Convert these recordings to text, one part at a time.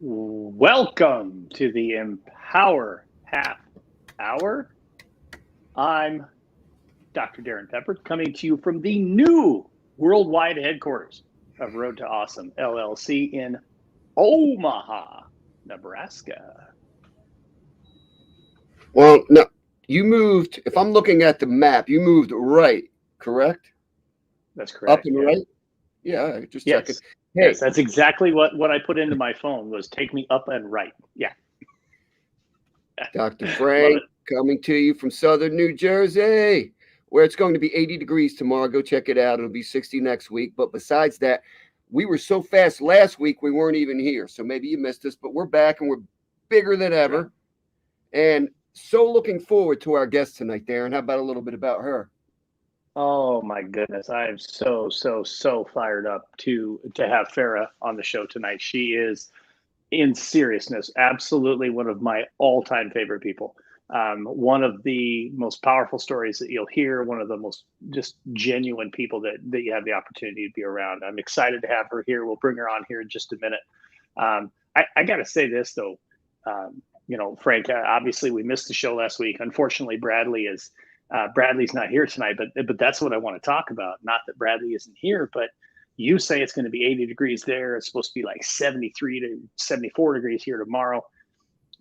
Welcome to the Empower Half Hour. I'm Dr. Darren Pepper, coming to you from the new worldwide headquarters of Road to Awesome LLC in Omaha, Nebraska. Well, no, you moved. If I'm looking at the map, you moved right, correct? That's Up correct. and Yeah. right? Yeah, just checking. Yes. Yes, Hey, that's exactly what I put into my phone was take me up and right. Yeah. Dr. Love it. Frank coming to you from southern New Jersey, where it's going to be 80 degrees tomorrow. Go check it out. It'll be 60 next week. But besides that, we were so fast last week, we weren't even here. So maybe you missed us, but we're back and we're bigger than Yeah. ever. And so looking forward to our guest tonight, Darren. How about a little bit about her? Oh my goodness, I am so fired up to have Farah on the show tonight. She is, in seriousness, absolutely one of my all-time favorite people. One of the most powerful stories that you'll hear. One of the most just genuine people that you have the opportunity to be around. I'm excited to have her here. We'll bring her on here in just a minute. I got to say this though, Frank. Obviously, we missed the show last week. Unfortunately, Bradley's not here tonight, but that's what I want to talk about. Not that Bradley isn't here, but you say it's going to be 80 degrees there. It's supposed to be like 73 to 74 degrees here tomorrow.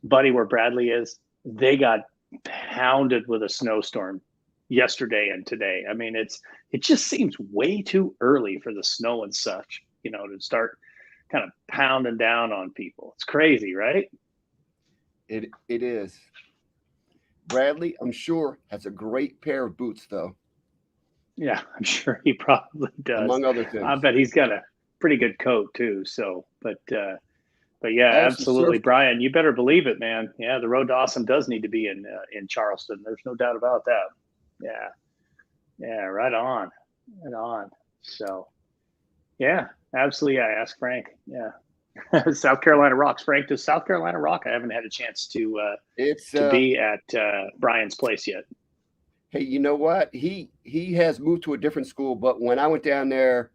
Buddy, where Bradley is, they got pounded with a snowstorm yesterday and today. I mean, it just seems way too early for the snow and such, to start kind of pounding down on people. It's crazy, right? It is. Bradley, I'm sure, has a great pair of boots, though, Yeah, I'm sure he probably does. among other I things. bet he's got a pretty good coat too. So, but I yeah, have some absolutely, surf. Brian. You better believe it, man. Yeah, the road to awesome does need to be in Charleston. There's no doubt about that. Yeah, yeah, right on, right on. So, yeah, absolutely. I asked Frank. Yeah, South Carolina rocks. Frank, does South Carolina rock? I haven't had a chance It's to be at Brian's place yet. hey, you know what? He has moved to a different school, but when I went down there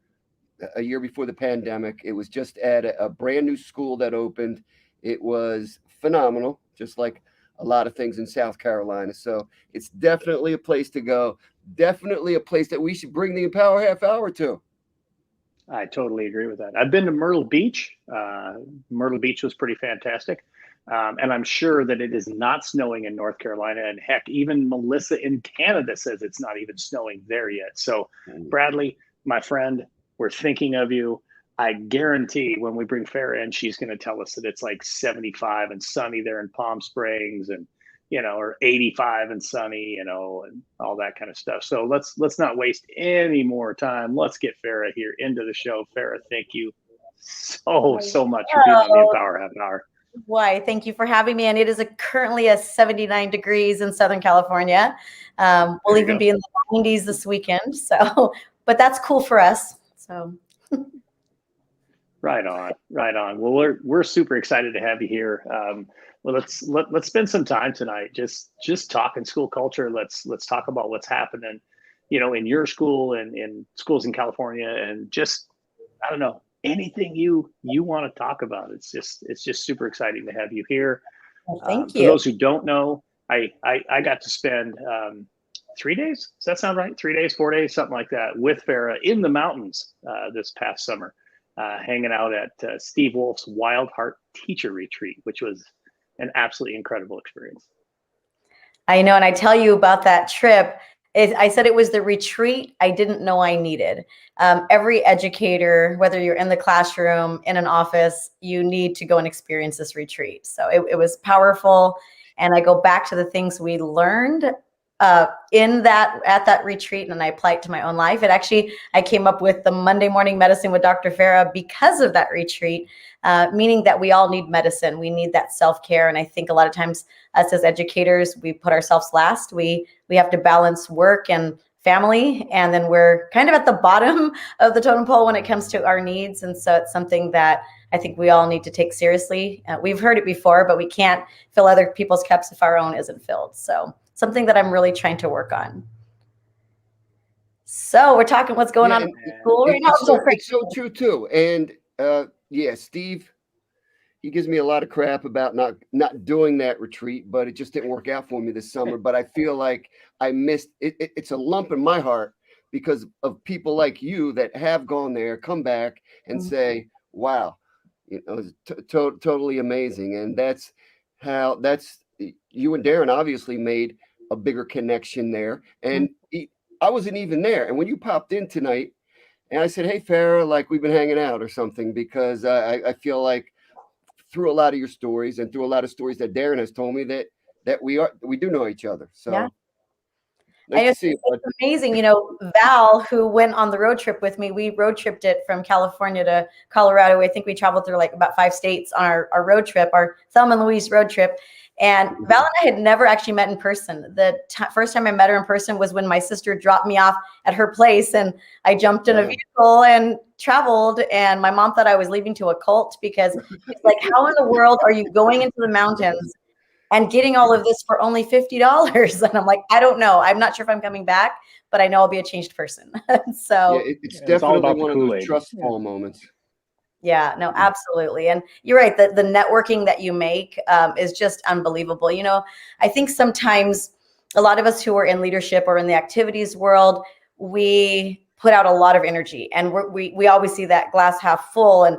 a year before the pandemic, it was just at a brand new school that opened. It was phenomenal, just like a lot of things in South Carolina. So it's definitely a place to go. Definitely a place that we should bring the Empower Half Hour to. I totally agree with that. I've been to Myrtle Beach. Myrtle Beach was pretty fantastic. And I'm sure that it is not snowing in North Carolina. And heck, even Melissa in Canada says it's not even snowing there yet. So, Bradley, my friend, we're thinking of you. I guarantee when we bring Farah in, she's going to tell us that it's like 75 and sunny there in Palm Springs and or 85 and sunny, and all that kind of stuff. So let's not waste any more time. Let's get Farah here into the show. Farah, thank you so much for being on the Oh, Empower Half Hour. why? Thank you for having me. And it is currently a 79 degrees in Southern California. We'll There you even go. be in the 90s this weekend. So, but that's cool for us. So, Right on, right on. Well, we're super excited to have you here. Well, let's spend some time tonight just talking school culture. Let's talk about what's happening, in your school and in schools in California, and just I don't know anything you want to talk about. It's just super exciting to have you here. well, thank For you. those who don't know, I got to spend 3 days. Does that sound right? 3 days, 4 days, something like that, with Farah in the mountains this past summer, hanging out at Steve Wolf's Wild Heart Teacher Retreat, which was an absolutely incredible experience. I know. And I tell you about that trip. I said it was the retreat I didn't know I needed. Every educator, whether you're in the classroom, in an office, you need to go and experience this retreat. So it was powerful. And I go back to the things we learned at that retreat, and I apply it to my own life. I came up with the Monday morning medicine with Dr. Farah because of that retreat, meaning that we all need medicine. We need that self-care. And I think a lot of times us as educators, we put ourselves last. We have to balance work and family, and then we're kind of at the bottom of the totem pole when it comes to our needs. And so it's something that I think we all need to take seriously. We've heard it before, but we can't fill other people's cups if our own isn't filled. So something that I'm really trying to work on. So we're talking what's going Yeah, on and in school right now. it's so true too. And yeah, Steve, he gives me a lot of crap about not doing that retreat, but it just didn't work out for me this summer. But I feel like I missed it. It's a lump in my heart because of people like you that have gone there, come back and say, wow, it's totally amazing. And that's you and Darren obviously made a bigger connection there. And I wasn't even there. And when you popped in tonight and I said, hey, Farah, like we've been hanging out or something, because I feel like through a lot of your stories and through a lot of stories that Darren has told me that we do know each other. So yeah. nice to see you. It's amazing. Val, who went on the road trip with me, we road tripped it from California to Colorado. I think we traveled through like about 5 states on our road trip, our Thelma and Louise road trip. And Val and I had never actually met in person. The first time I met her in person was when my sister dropped me off at her place, and I jumped in a vehicle and traveled. And my mom thought I was leaving to a cult, because it's like, how in the world are you going into the mountains and getting all of this for only $50? And I'm like, I don't know. I'm not sure if I'm coming back, but I know I'll be a changed person. So yeah, it's definitely one of those trust fall moments. Yeah, no, absolutely. And you're right. The networking that you make is just unbelievable. I think sometimes a lot of us who are in leadership or in the activities world, we put out a lot of energy, and we always see that glass half full, and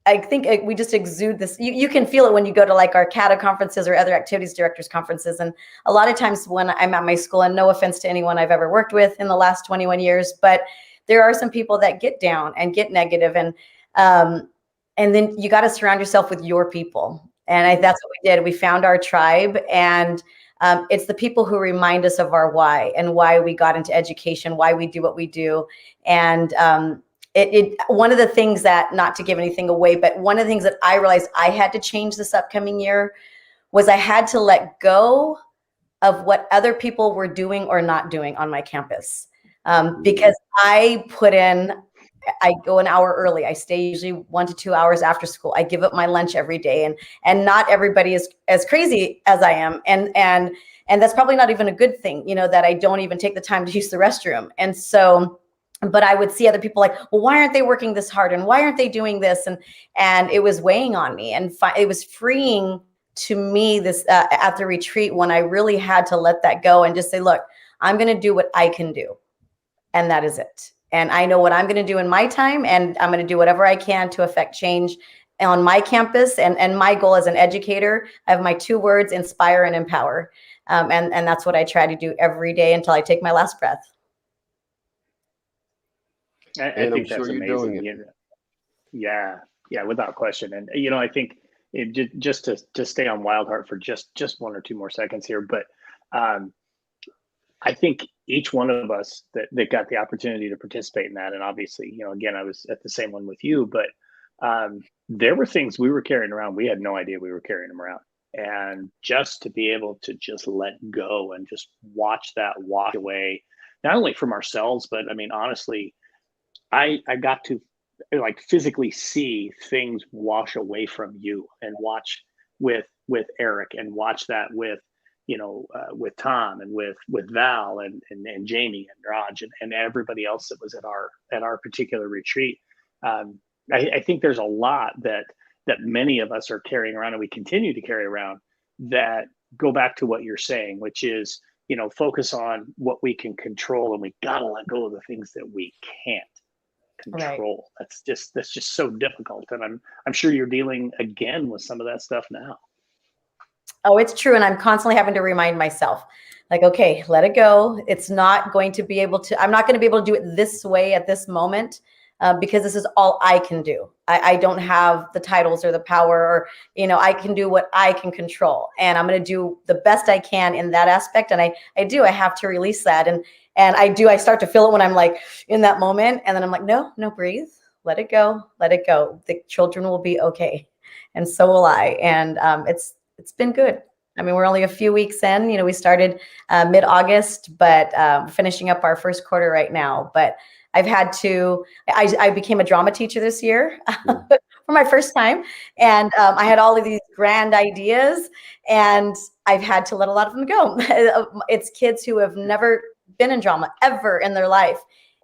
I think we just exude this. You can feel it when you go to like our CATA conferences or other activities directors conferences. And a lot of times when I'm at my school, and no offense to anyone I've ever worked with in the last 21 years, but there are some people that get down and get negative, and then you got to surround yourself with your people. And that's what we did. We found our tribe, and it's the people who remind us of our why and why we got into education, why we do what we do. And one of the things that, not to give anything away, but one of the things that I realized I had to change this upcoming year was I had to let go of what other people were doing or not doing on my campus. Because I go an hour early. I stay usually 1 to 2 hours after school. I give up my lunch every day, and not everybody is as crazy as I am. And that's probably not even a good thing, that I don't even take the time to use the restroom. And so, but I would see other people like, well, why aren't they working this hard? And why aren't they doing this? And it was weighing on me, and it was freeing to me this at the retreat, when I really had to let that go and just say, look, I'm going to do what I can do. And that is it. And I know what I'm going to do in my time, and I'm going to do whatever I can to affect change on my campus. And my goal as an educator, I have my 2 words: inspire and empower. And that's what I try to do every day until I take my last breath. I think that's amazing. Yeah, without question. And I think just to stay on Wildheart for just 1 or 2 more seconds here, but I think each one of us that got the opportunity to participate in that, and obviously, again, I was at the same one with you, but there were things we were carrying around. We had no idea we were carrying them around. And just to be able to just let go and just watch that wash away, not only from ourselves, but I mean, honestly, I got to like physically see things wash away from you, and watch with Eric, and watch that with with Tom, and with Val, and Jamie, and Raj, and everybody else that was at our particular retreat. I think there's a lot that many of us are carrying around, and we continue to carry around, that go back to what you're saying, which is, focus on what we can control, and we gotta let go of the things that we can't control. Right. That's just so difficult, and I'm sure you're dealing again with some of that stuff now. Oh, it's true. And I'm constantly having to remind myself, like, okay, let it go. It's not going to be able to, I'm not going to be able to do it this way at this moment, because this is all I can do. I don't have the titles or the power, or, I can do what I can control, and I'm going to do the best I can in that aspect. And I have to release that. And I start to feel it when I'm like in that moment. And then I'm like, no, breathe, let it go. The children will be okay. And so will I. And it's been good. I mean, we're only a few weeks in. We started mid-August, but finishing up our first quarter right now. But I've had to, I became a drama teacher this year for my first time. And I had all of these grand ideas, and I've had to let a lot of them go. It's kids who have never been in drama ever in their life.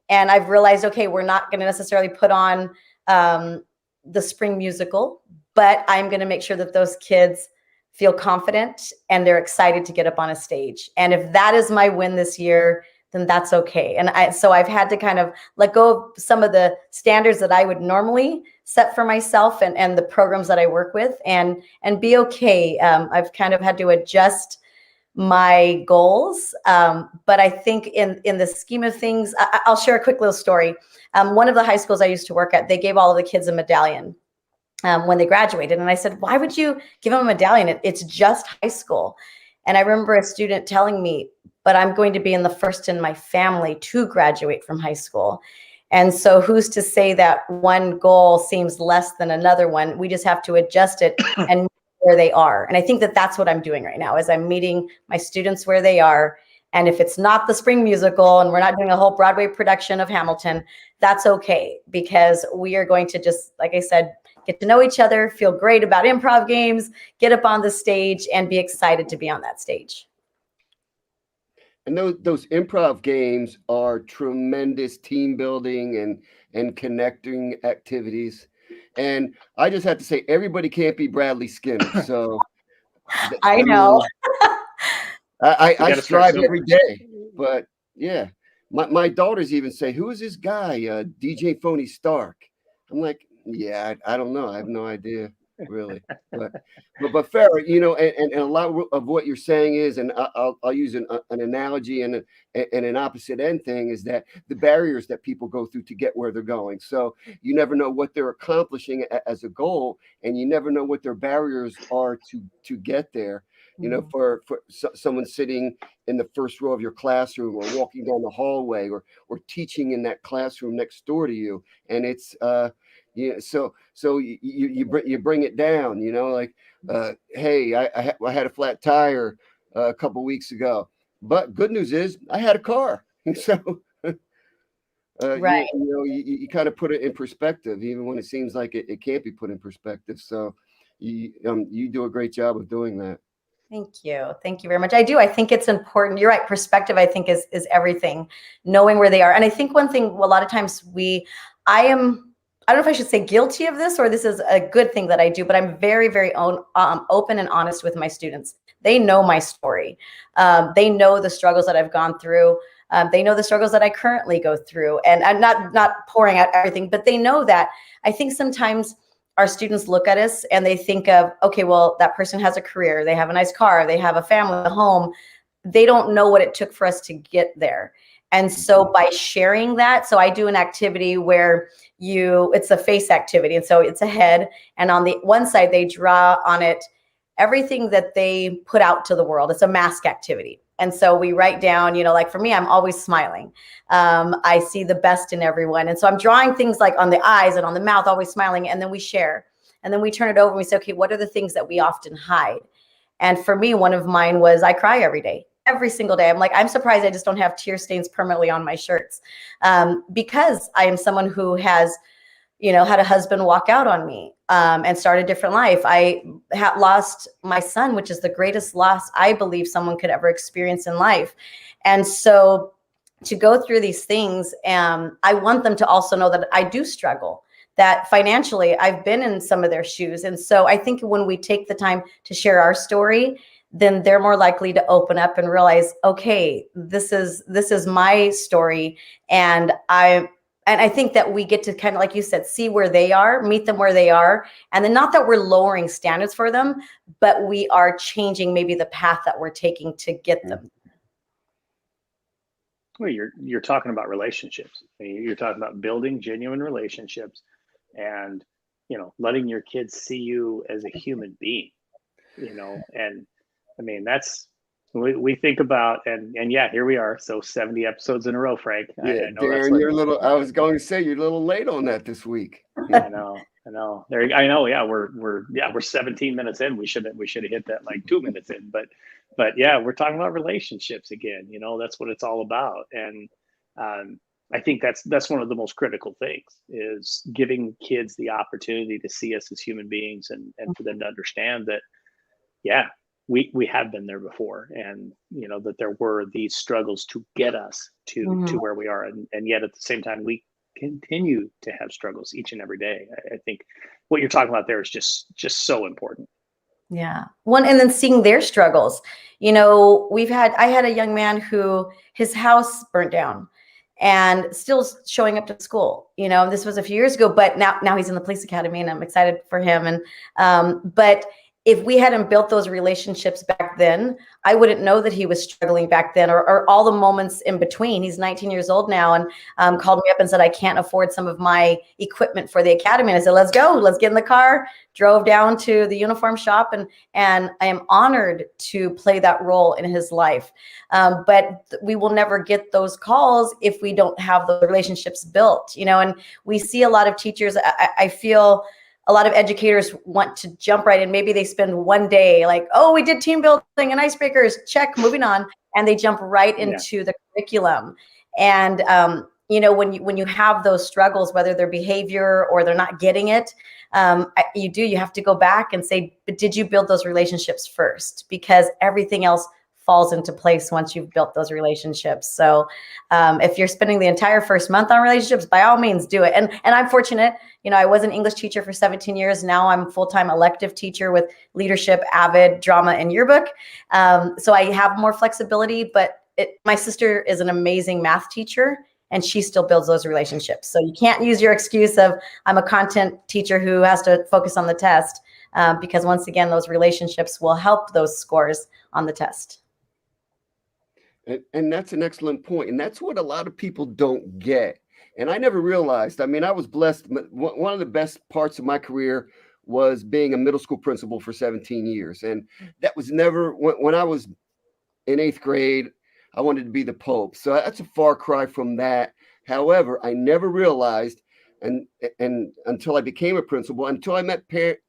And I've realized, okay, we're not going to necessarily put on the spring musical, but I'm going to make sure that those kids feel confident and they're excited to get up on a stage. And if that is my win this year, then that's okay. And so I've had to kind of let go of some of the standards that I would normally set for myself and the programs that I work with, and be okay. I've kind of had to adjust my goals. But I think in the scheme of things, I'll share a quick little story. One of the high schools I used to work at, they gave all of the kids a medallion when they graduated. And I said, why would you give them a medallion? It's just high school. And I remember a student telling me, but I'm going to be in the first in my family to graduate from high school. And so who's to say that one goal seems less than another one? We just have to adjust it and meet where they are. And I think that that's what I'm doing right now, is I'm meeting my students where they are. And if it's not the spring musical and we're not doing a whole Broadway production of Hamilton, that's okay, because we are going to just, like I said, get to know each other, feel great about improv games, get up on the stage and be excited to be on that stage. And those improv games are tremendous team building and connecting activities. And I just have to say, everybody can't be Bradley Skinner. So I know. I strive every day. But yeah, my daughters even say, "Who is this guy, DJ Phony Stark?" I'm like, yeah, I don't know. I have no idea, really. But Farah, you know, and a lot of what you're saying is, and I'll use an analogy and an opposite end thing, is that the barriers that people go through to get where they're going. So you never know what they're accomplishing as a goal, and you never know what their barriers are to get there. You know, for someone sitting in the first row of your classroom, or walking down the hallway, or teaching in that classroom next door to you, and it's yeah, so you bring it down, you know, like, hey, I had a flat tire a couple weeks ago, but good news is I had a car. So Right. you kind of put it in perspective, even when it seems like it can't be put in perspective. So you do a great job of doing that. Thank you. Thank you very much. I do. I think it's important. You're right. Perspective, I think, is everything. Knowing where they are. And I think one thing, a lot of times I don't know if I should say guilty of this or this is a good thing that I do, but I'm very, very open and honest with my students. They know my story. They know the struggles that I've gone through. They know the struggles that I currently go through. And I'm not pouring out everything, but they know that. I think sometimes our students look at us and they think of, okay, well, that person has a career, they have a nice car, they have a family, a home. They don't know what it took for us to get there. And so by sharing that, so I do an activity where it's a face activity. And so it's a head. And on the one side, they draw on it everything that they put out to the world. It's a mask activity. And so we write down, like for me, I'm always smiling. I see the best in everyone. And so I'm drawing things like on the eyes and on the mouth, always smiling. And then we share. And then we turn it over and we say, okay, what are the things that we often hide? And for me, one of mine was I cry every day, every single day. I'm like, I'm surprised I just don't have tear stains permanently on my shirts, because I am someone who has had a husband walk out on me and start a different life. I lost my son, which is the greatest loss I believe someone could ever experience in life. And so to go through these things, I want them to also know that I do struggle, that financially I've been in some of their shoes. And so I think when we take the time to share our story, then they're more likely to open up and realize, okay, this is my story. And I think that we get to kind of, like you said, see where they are, meet them where they are. And then not that we're lowering standards for them, but we are changing maybe the path that we're taking to get them. Well, you're talking about relationships. I mean, you're talking about building genuine relationships and, letting your kids see you as a human being, and I mean, that's, we think about, and yeah, here we are. So 70 episodes in a row, Frank. Yeah, I know Darren, I was going to say, you're a little late on that this week. I know. I know. Yeah, we're 17 minutes in. We should have hit that like 2 minutes in, but yeah, we're talking about relationships again. That's what it's all about. And I think that's one of the most critical things, is giving kids the opportunity to see us as human beings, and for them to understand that, yeah, we have been there before, and that there were these struggles to get us to where we are, and yet at the same time we continue to have struggles each and every day. I think what you're talking about there is just so important. Yeah. One, and then seeing their struggles. You know, I had a young man who his house burnt down and still showing up to school. You know, this was a few years ago, but now he's in the police academy and I'm excited for him. And, but if we hadn't built those relationships back then, I wouldn't know that he was struggling back then, or all the moments in between. He's 19 years old now, and called me up and said, I can't afford some of my equipment for the academy. And I said, let's go, let's get in the car, drove down to the uniform shop, and I am honored to play that role in his life. But we will never get those calls if we don't have the relationships built, you know. And we see a lot of teachers, I feel a lot of educators want to jump right in. Maybe they spend one day like, oh, we did team building and icebreakers, check, moving on. And they jump right into the curriculum. And, you know, when you have those struggles, whether they're behavior or they're not getting it, you have to go back and say, but did you build those relationships first? Because everything else falls into place once you've built those relationships. So if you're spending the entire first month on relationships, by all means do it. And I'm fortunate, you know, I was an English teacher for 17 years. Now I'm a full-time elective teacher with leadership, AVID, drama, and yearbook. So I have more flexibility, but my sister is an amazing math teacher and she still builds those relationships. So you can't use your excuse of I'm a content teacher who has to focus on the test, because once again, those relationships will help those scores on the test. And that's an excellent point. And that's what a lot of people don't get. And I never realized, I mean, I was blessed. One of the best parts of my career was being a middle school principal for 17 years. And that was never, when I was in 8th grade, I wanted to be the Pope. So that's a far cry from that. However, I never realized, and until I became a principal, until I met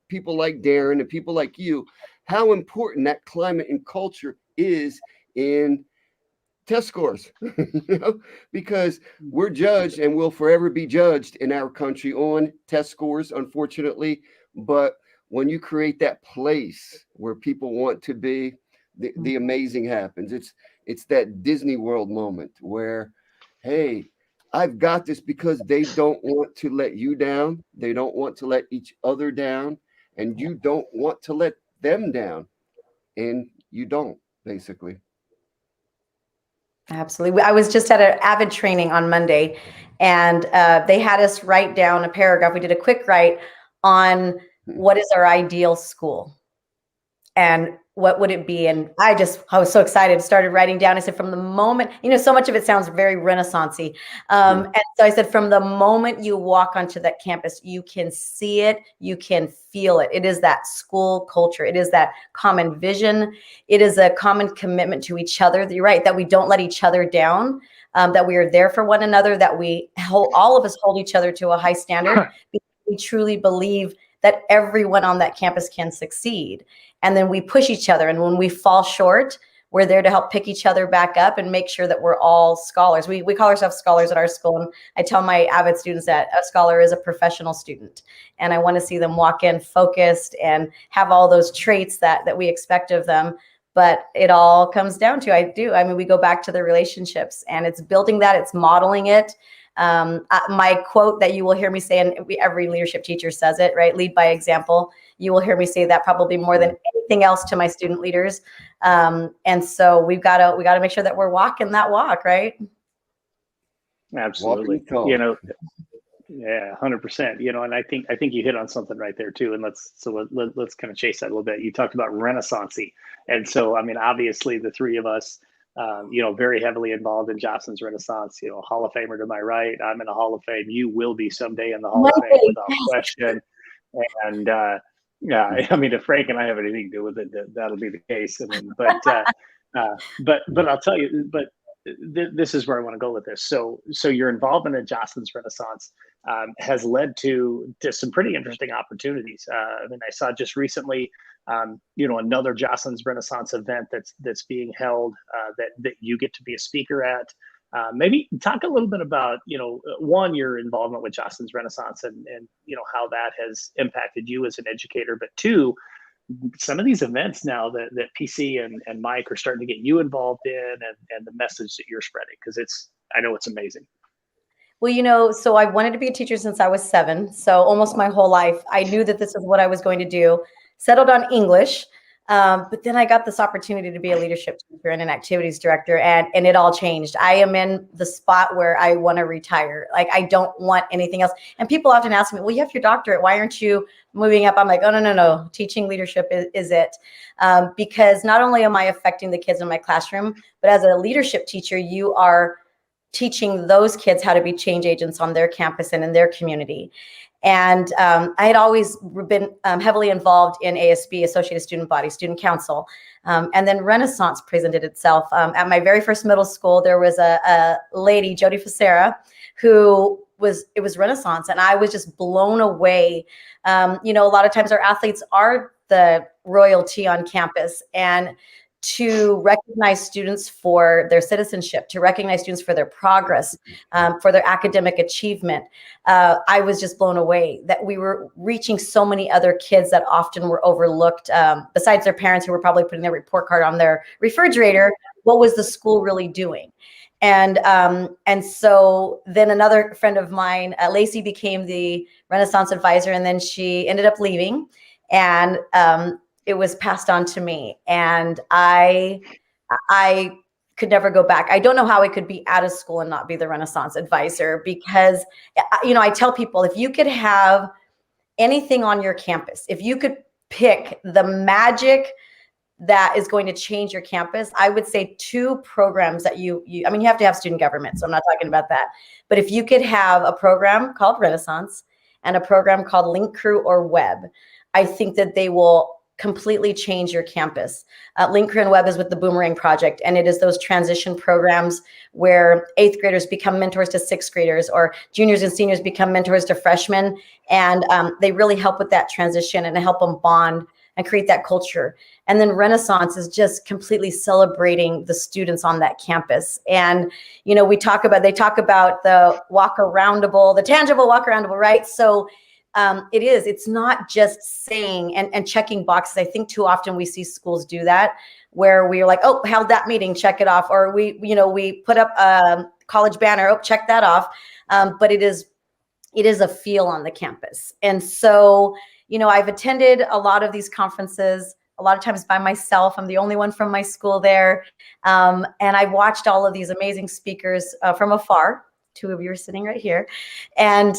people like Darren and people like you, how important that climate and culture is in test scores, you know, because we're judged and will forever be judged in our country on test scores, unfortunately. But when you create that place where people want to be, the amazing happens. It's that Disney World moment where, hey, I've got this, because they don't want to let you down. They don't want to let each other down, and you don't want to let them down, and you don't, basically. Absolutely. I was just at an AVID training on Monday, and they had us write down a paragraph. We did a quick write on what is our ideal school and what would it be. And I was so excited, started writing down. I said, from the moment, you know, so much of it sounds very Renaissance-y. And so I said, from the moment you walk onto that campus, you can see it, you can feel it. It is that school culture. It is that common vision. It is a common commitment to each other. You're right, that we don't let each other down, that we are there for one another, that all of us hold each other to a high standard. Because we truly believe that everyone on that campus can succeed. And then we push each other. And when we fall short, we're there to help pick each other back up and make sure that we're all scholars. We call ourselves scholars at our school. And I tell my AVID students that a scholar is a professional student. And I want to see them walk in focused and have all those traits that we expect of them. But it all comes down to, we go back to the relationships, and it's building that, it's modeling it. My quote that you will hear me say, and every leadership teacher says it, right? Lead by example. You will hear me say that probably more than anything else to my student leaders. And so we've got to make sure that we're walking that walk, right? Absolutely. You know, yeah, 100%. You know, and I think you hit on something right there too. And let's kind of chase that a little bit. You talked about Renaissance-y. And so, I mean, obviously the three of us, you know, very heavily involved in Jocelyn's Renaissance, you know, Hall of Famer to my right. I'm in the Hall of Fame. You will be someday in the Hall of Fame without question. And yeah, I mean, if Frank and I have anything to do with it, that'll be the case. I mean, but I'll tell you, this is where I want to go with this. So your involvement in Jocelyn's Renaissance has led to some pretty interesting opportunities. I mean, I saw just recently, you know, another Jocelyn's Renaissance event that's being held that you get to be a speaker at. Maybe talk a little bit about, you know, one, your involvement with Jocelyn's Renaissance and you know, how that has impacted you as an educator, but two, some of these events now that PC and Mike are starting to get you involved in, and the message that you're spreading, because I know it's amazing. Well, so I wanted to be a teacher since I was 7. So almost my whole life, I knew that this is what I was going to do. Settled on English, but then I got this opportunity to be a leadership teacher and an activities director, and it all changed. I am in the spot where I want to retire. Like, I don't want anything else. And people often ask me, "Well, you have your doctorate. Why aren't you moving up?" I'm like, "Oh, no, no, no. Teaching leadership is it." Because not only am I affecting the kids in my classroom, but as a leadership teacher, you are teaching those kids how to be change agents on their campus and in their community. And I had always been heavily involved in ASB, Associated Student Body, Student Council. And then Renaissance presented itself. At my very first middle school, there was a lady, Jody Facera, it was Renaissance. And I was just blown away. A lot of times our athletes are the royalty on campus, and to recognize students for their citizenship, to recognize students for their progress, for their academic achievement. I was just blown away that we were reaching so many other kids that often were overlooked, besides their parents who were probably putting their report card on their refrigerator. What was the school really doing? And so then another friend of mine, Lacey, became the Renaissance advisor, and then she ended up leaving. And it was passed on to me, and I could never go back. I don't know how I could be out of school and not be the Renaissance advisor, because, I tell people, if you could have anything on your campus, if you could pick the magic that is going to change your campus, I would say 2 programs that you have to have student government, so I'm not talking about that. But if you could have a program called Renaissance and a program called Link Crew or Web, I think that they will completely change your campus. Link Crew and Web is with the Boomerang Project, and it is those transition programs where 8th graders become mentors to 6th graders, or juniors and seniors become mentors to freshmen, and they really help with that transition and help them bond and create that culture. And then Renaissance is just completely celebrating the students on that campus. And they talk about the walk-aroundable, the tangible walk-aroundable, right? So it's not just saying and checking boxes. I think too often we see schools do that, where we're like, "Oh, held that meeting, check it off," or we put up a college banner, "Oh, check that off." But it is a feel on the campus. And so, I've attended a lot of these conferences, a lot of times by myself. I'm the only one from my school there. And I've watched all of these amazing speakers from afar. 2 of you are sitting right here. And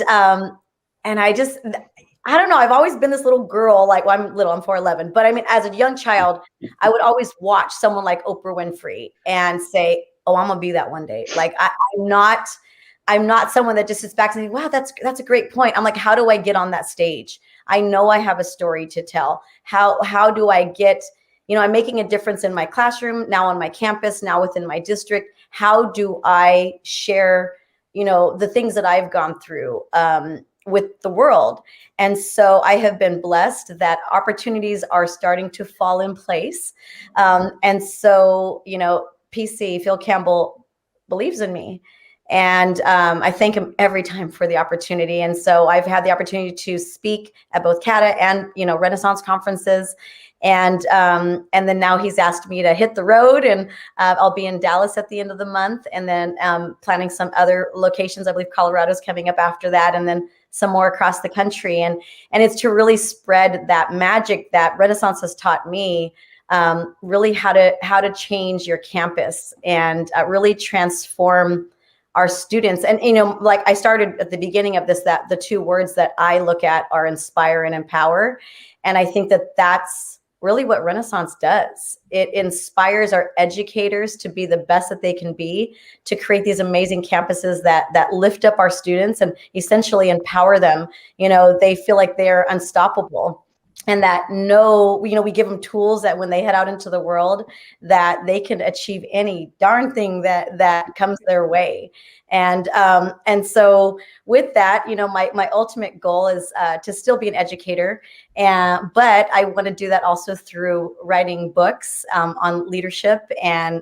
I don't know. I've always been this little girl, like, well, I'm little, I'm 4'11", but I mean, as a young child, I would always watch someone like Oprah Winfrey and say, "Oh, I'm gonna be that one day." Like, I'm not someone that just sits back and says, "Wow, that's a great point." I'm like, how do I get on that stage? I know I have a story to tell. How do I get, I'm making a difference in my classroom, now on my campus, now within my district. How do I share, the things that I've gone through with the world? And so I have been blessed that opportunities are starting to fall in place. And so, PC, Phil Campbell, believes in me. And I thank him every time for the opportunity. And so I've had the opportunity to speak at both CATA and, Renaissance conferences. And then now he's asked me to hit the road, and I'll be in Dallas at the end of the month, and then planning some other locations. I believe Colorado's coming up after that, and then some more across the country. And it's to really spread that magic that Renaissance has taught me, really how to change your campus and really transform our students. And, like I started at the beginning of this, that the 2 words that I look at are inspire and empower. And I think that that's really what Renaissance does. It inspires our educators to be the best that they can be, to create these amazing campuses that lift up our students and essentially empower them. They feel like they're unstoppable. And that we give them tools that when they head out into the world, that they can achieve any darn thing that comes their way. And so with that, my ultimate goal is to still be an educator, but I want to do that also through writing books on leadership and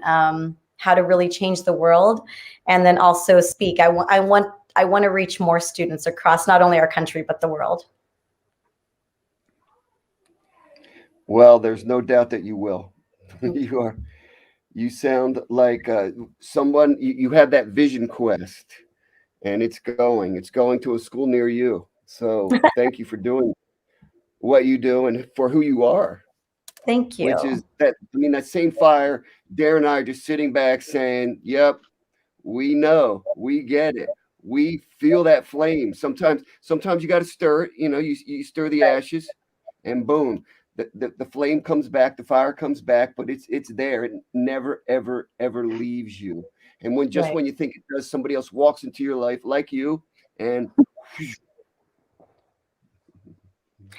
how to really change the world, and then also speak. I want to reach more students across not only our country but the world. Well, there's no doubt that you will. You sound like someone, you have that vision quest, and it's going to a school near you. So thank you for doing what you do and for who you are, Thank which you. is that, I mean, that same fire. Darren and I are just sitting back saying, yep, we know, we get it. We feel that flame. Sometimes you got to stir it, you stir the Right. ashes and boom, the flame comes back, the fire comes back, but it's there. It never, ever, ever leaves you. And Right. when you think it does, somebody else walks into your life like you and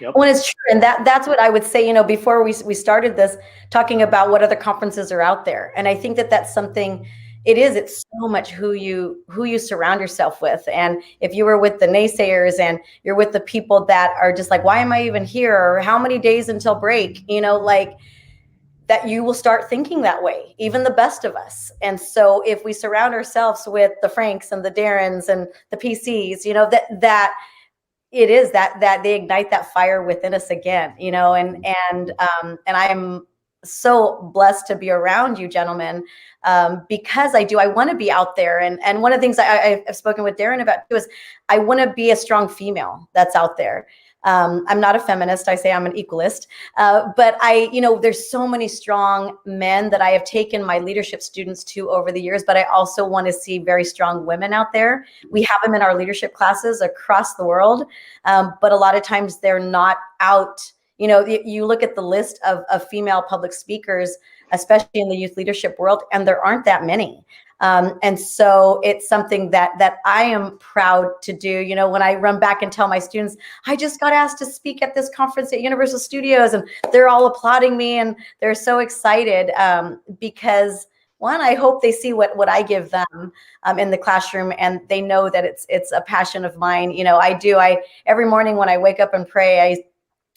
Yep. Well, it's true, and that's what I would say. Before we started this, talking about what other conferences are out there, and I think that that's something. It's so much who you surround yourself with, and if you were with the naysayers and you're with the people that are just like, why am I even here? Or how many days until break? Like that, you will start thinking that way, even the best of us. And so, if we surround ourselves with the Franks and the Darrens and the PCs, that it is that they ignite that fire within us again, and I am so blessed to be around you gentlemen, because I want to be out there, and one of the things I've spoken with Darren about too is I want to be a strong female that's out there. I'm not a feminist. I say I'm an equalist. But there's so many strong men that I have taken my leadership students to over the years, but I also want to see very strong women out there. We have them in our leadership classes across the world. But a lot of times they're not out. You look at the list of female public speakers, especially in the youth leadership world, and there aren't that many. And so it's something that I am proud to do. When I run back and tell my students, I just got asked to speak at this conference at Universal Studios, and they're all applauding me and they're so excited, because one, I hope they see what I give them in the classroom, and they know that it's a passion of mine. I every morning when I wake up and pray,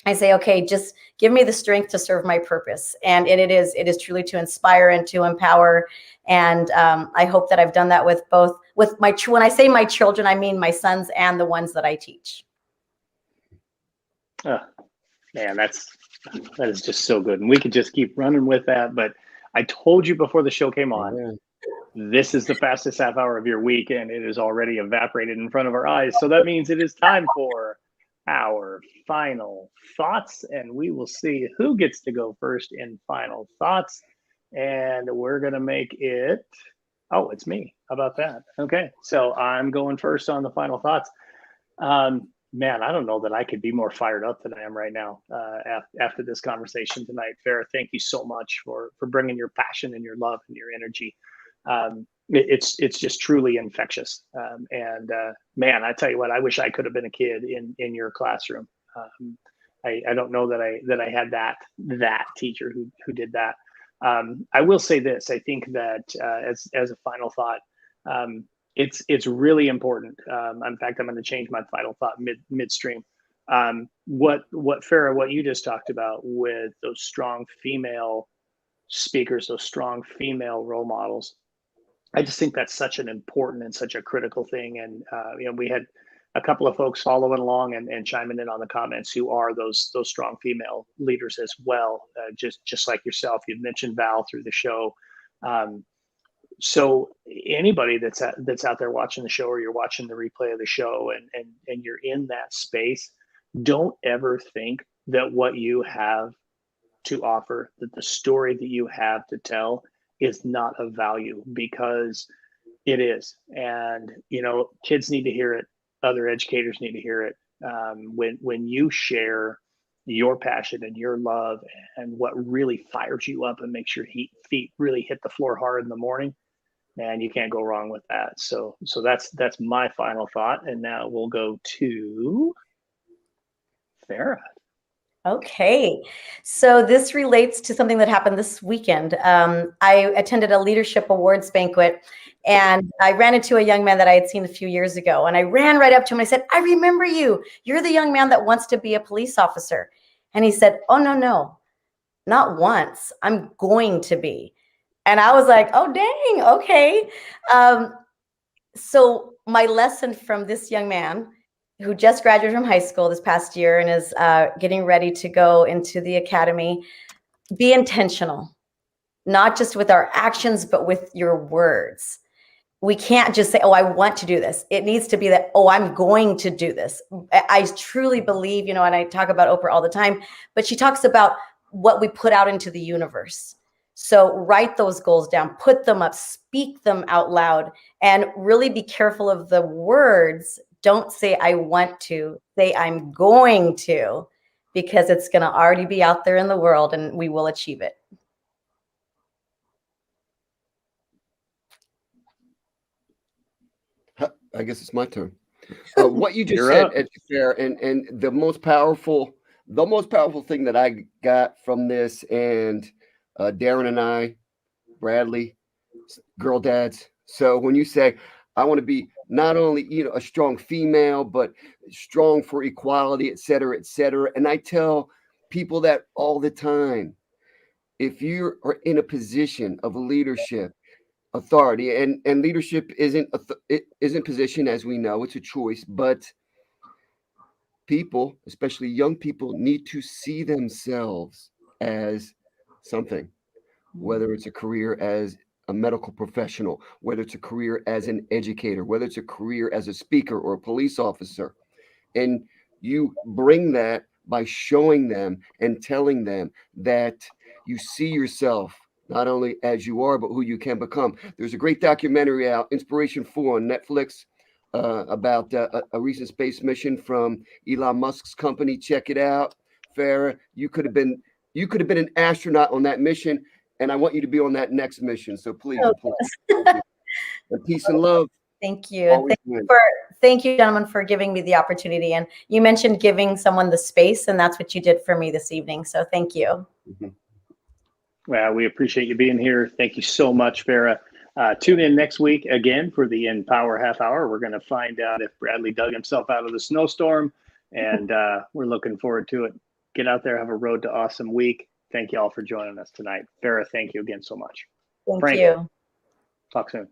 I say, okay, just give me the strength to serve my purpose. And it is truly to inspire and to empower. And I hope that I've done that with when I say my children, I mean my sons and the ones that I teach. Oh, man, that is just so good. And we could just keep running with that. But I told you before the show came on, this is the fastest half hour of your week, and it is already evaporated in front of our eyes. So that means it is time for our final thoughts, and we will see who gets to go first in final thoughts. And we're going to make it, oh, it's me. How about that? Okay. So I'm going first on the final thoughts. Man, I don't know that I could be more fired up than I am right now after this conversation tonight. Farah, thank you so much for bringing your passion and your love and your energy. It's just truly infectious. Man, I tell you what, I wish I could have been a kid in your classroom. I don't know that I had that teacher who did that. I will say this. I think that as a final thought, it's really important. In fact, I'm going to change my final thought midstream. What Farah, what you just talked about with those strong female speakers, those strong female role models, I just think that's such an important and such a critical thing. And we had a couple of folks following along and chiming in on the comments who are those strong female leaders as well, just like yourself. You'd mentioned Val through the show. So anybody that's out there watching the show, or you're watching the replay of the show, and you're in that space, don't ever think that what you have to offer, that the story that you have to tell is not of value, because it is. And kids need to hear it, other educators need to hear it. When you share your passion and your love and what really fires you up and makes your feet really hit the floor hard in the morning, man, you can't go wrong with that. So that's my final thought. And now we'll go to Farah. Okay, so this relates to something that happened this weekend. I attended a leadership awards banquet, and I ran into a young man that I had seen a few years ago. And I ran right up to him. And I said, I remember you. You're the young man that wants to be a police officer. And he said, oh, no, not once. I'm going to be. And I was like, oh, dang, okay. So my lesson from this young man, who just graduated from high school this past year and is getting ready to go into the academy, be intentional, not just with our actions, but with your words. we can't just say, oh, I want to do this. It needs to be that, oh, I'm going to do this. I truly believe, and I talk about Oprah all the time, but she talks about what we put out into the universe. So write those goals down, put them up, speak them out loud, and really be careful of the words. Don't say, I want to, say, I'm going to, because it's going to already be out there in the world and we will achieve it. I guess it's my turn. What you just said, Ed, fair, and the most powerful thing that I got from this, and Darren and I, Bradley, girl dads. So when you say, I want to be not only a strong female, but strong for equality, et cetera, and I tell people that all the time. If you are in a position of leadership, authority, and leadership isn't position, as we know, it's a choice, but people, especially young people, need to see themselves as something, whether it's a career as a medical professional, whether it's a career as an educator, whether it's a career as a speaker or a police officer. And you bring that by showing them and telling them that you see yourself not only as you are, but who you can become. There's a great documentary out, Inspiration 4 on Netflix, about a recent space mission from Elon Musk's company. Check it out. Farah, you could have been an astronaut on that mission, and I want you to be on that next mission. So please, and peace and love. Thank you. Thank you, gentlemen, for giving me the opportunity. And you mentioned giving someone the space, and that's what you did for me this evening. So thank you. Mm-hmm. Well, we appreciate you being here. Thank you so much, Farah. Tune in next week again for the Empower Half Hour. We're going to find out if Bradley dug himself out of the snowstorm, and we're looking forward to it. Get out there, have a road to awesome week. Thank you all for joining us tonight. Farah, thank you again so much. Thank you. Talk soon.